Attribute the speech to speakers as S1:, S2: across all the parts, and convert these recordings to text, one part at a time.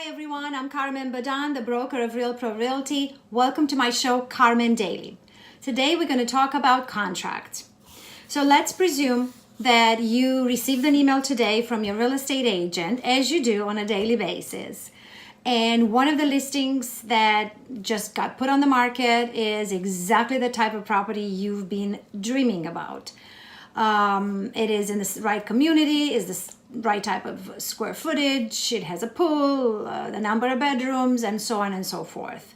S1: Hi everyone, I'm Carmen Badan, the broker of Real Pro Realty. Welcome to my show, Carmen Daily. Today we're going to talk about contracts. So let's presume that you received an email today from your real estate agent, as you do on a daily basis. And one of the listings that just got put on the market is exactly the type of property you've been dreaming about. It is in the right community, is the right type of square footage, it has a pool, the number of bedrooms, and so on and so forth.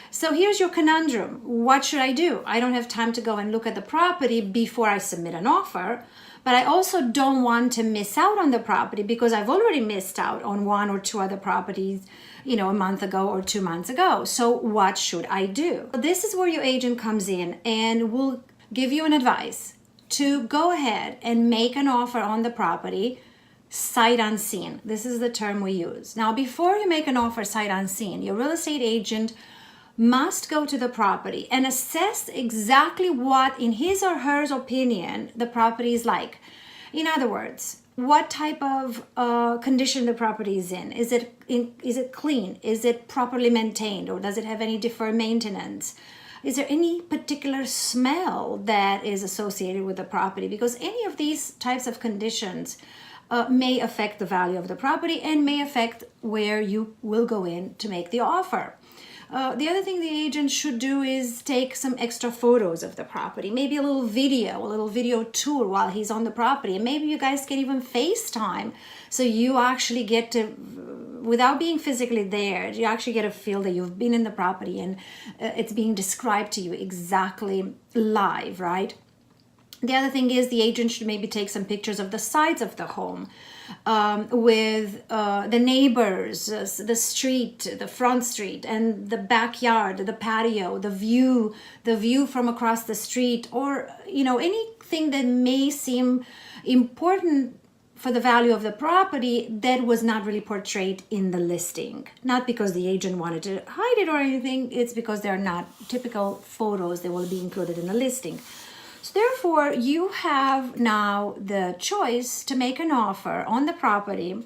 S1: So here's your conundrum. What should I do? I don't have time to go and look at the property before I submit an offer, but I also don't want to miss out on the property because I've already missed out on one or two other properties, a month ago or 2 months ago. So what should I do? This is where your agent comes in and will give you an advice to go ahead and make an offer on the property sight unseen. This is the term we use. Now, before you make an offer sight unseen, your real estate agent must go to the property and assess exactly what, in his or her opinion, the property is like. In other words, what type of condition the property is in. Is it clean? Is it properly maintained? Or does it have any deferred maintenance? Is there any particular smell that is associated with the property? Because any of these types of conditions may affect the value of the property and may affect where you will go in to make the offer. The other thing the agent should do is take some extra photos of the property, maybe a little video tour while he's on the property. And maybe you guys can even FaceTime so you actually get to, without being physically there, you actually get a feel that you've been in the property and it's being described to you exactly live, right? The other thing is the agent should maybe take some pictures of the sides of the home with the neighbors, the street, the front street, and the backyard, the patio, the view from across the street, or anything that may seem important for the value of the property that was not really portrayed in the listing. Not because the agent wanted to hide it or anything, it's because they're not typical photos that will be included in the listing. So therefore, you have now the choice to make an offer on the property,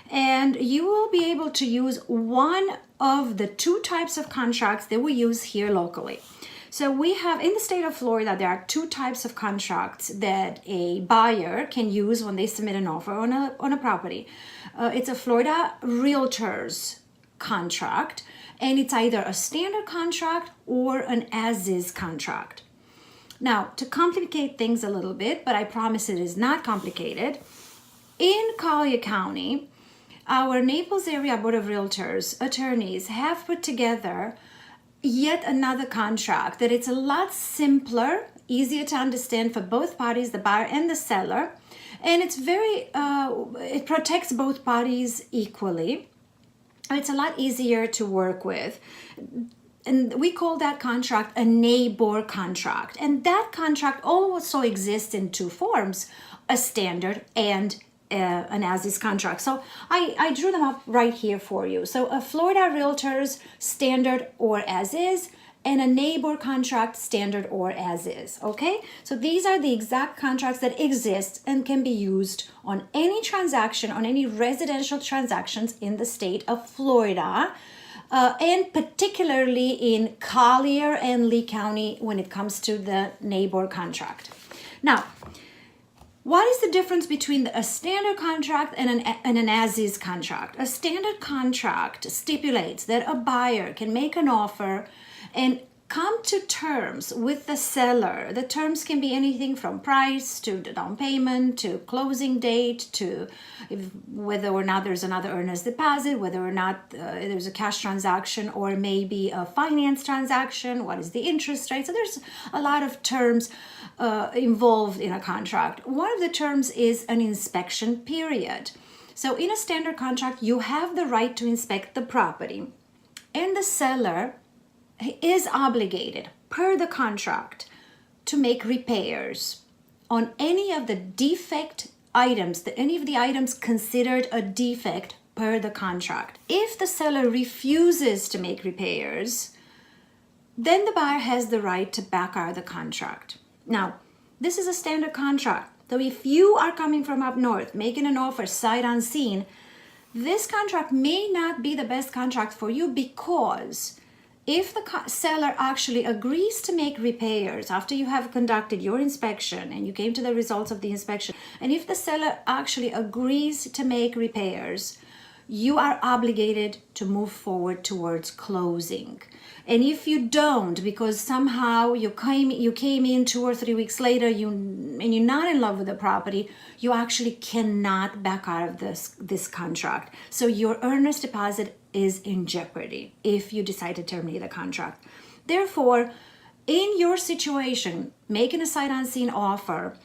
S1: and you will be able to use one of the two types of contracts that we use here locally. So we have, in the state of Florida, there are two types of contracts that a buyer can use when they submit an offer on a property. It's a Florida Realtors contract, and it's either a standard contract or an as-is contract. Now, to complicate things a little bit, but I promise it is not complicated, in Collier County, our Naples Area Board of Realtors attorneys have put together yet another contract that it's a lot simpler, easier to understand for both parties, the buyer and the seller, and it's it protects both parties equally. It's a lot easier to work with. And we call that contract a NABOR contract. And that contract also exists in two forms, a standard and an as-is contract. So I drew them up right here for you. So a Florida Realtors standard or as-is, and a NABOR contract standard or as-is, okay? So these are the exact contracts that exist and can be used on any transaction, on any residential transactions in the state of Florida, and particularly in Collier and Lee County when it comes to the NABOR contract. Now, what is the difference between a standard contract and an as-is contract? A standard contract stipulates that a buyer can make an offer and come to terms with the seller. The terms can be anything from price to the down payment to closing date to whether or not there's another earnest deposit, whether or not there's a cash transaction or maybe a finance transaction, what is the interest rate. So there's a lot of terms involved in a contract. One of the terms is an inspection period. So in a standard contract, you have the right to inspect the property, and the seller is obligated per the contract to make repairs on any of the defect items, any of the items considered a defect per the contract. If the seller refuses to make repairs, then the buyer has the right to back out the contract. Now, this is a standard contract. So if you are coming from up north, making an offer sight unseen, this contract may not be the best contract for you, because if the seller actually agrees to make repairs after you have conducted your inspection and you came to the results of the inspection, and if the seller actually agrees to make repairs, you are obligated to move forward towards closing. And if you don't, because somehow you came in 2 or 3 weeks later, and you're not in love with the property, you actually cannot back out of this contract. So your earnest deposit is in jeopardy if you decide to terminate the contract. Therefore, in your situation, making a sight unseen offer,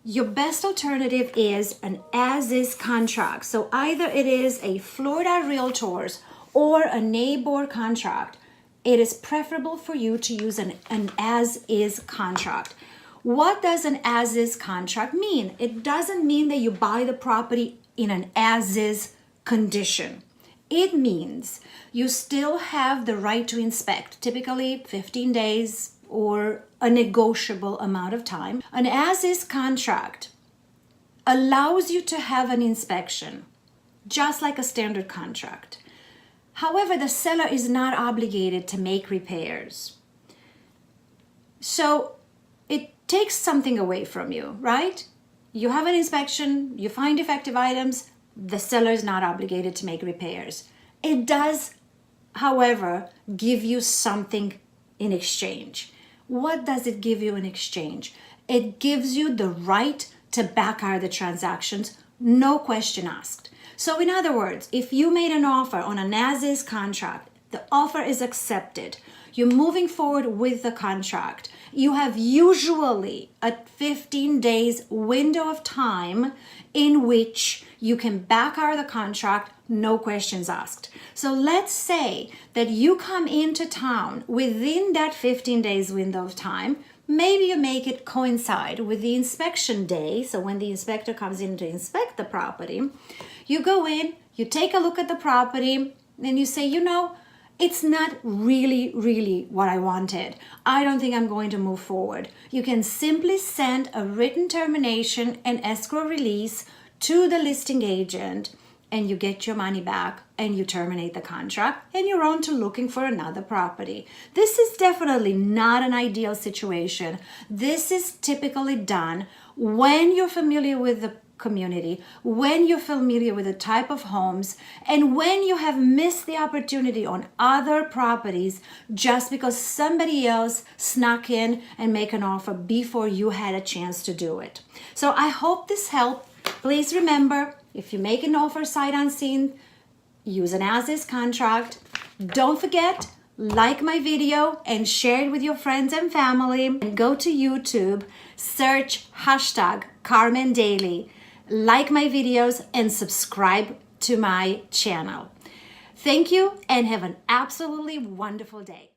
S1: your best alternative is an as-is contract. So either it is a Florida Realtors or a neighbor contract. It is preferable for you to use an as-is contract. What does an as-is contract mean? It doesn't mean that you buy the property in an as-is condition. It means you still have the right to inspect, typically 15 days or a negotiable amount of time. An as-is contract allows you to have an inspection, just like a standard contract. However, the seller is not obligated to make repairs. So it takes something away from you, right? You have an inspection, you find defective items, the seller is not obligated to make repairs. It does, however, give you something in exchange. What does it give you in exchange? It gives you the right to back out the transactions, no question asked. So in other words, if you made an offer on an as-is contract, the offer is accepted, you're moving forward with the contract, you have usually a 15 days window of time in which you can back out the contract, no questions asked. So let's say that you come into town within that 15 days window of time. Maybe you make it coincide with the inspection day. So when the inspector comes in to inspect the property, you go in, you take a look at the property, and you say, it's not really what I wanted. I don't think I'm going to move forward. You can simply send a written termination and escrow release to the listing agent, and you get your money back and you terminate the contract, and you're on to looking for another property. This is definitely not an ideal situation. This is typically done when you're familiar with the community, when you're familiar with the type of homes, and when you have missed the opportunity on other properties just because somebody else snuck in and make an offer before you had a chance to do it. So I hope this helped. Please remember, if you make an offer sight unseen, use an as-is contract. Don't forget, like my video and share it with your friends and family. And go to YouTube, search #CarmenDaily. Like my videos and subscribe to my channel. Thank you and have an absolutely wonderful day.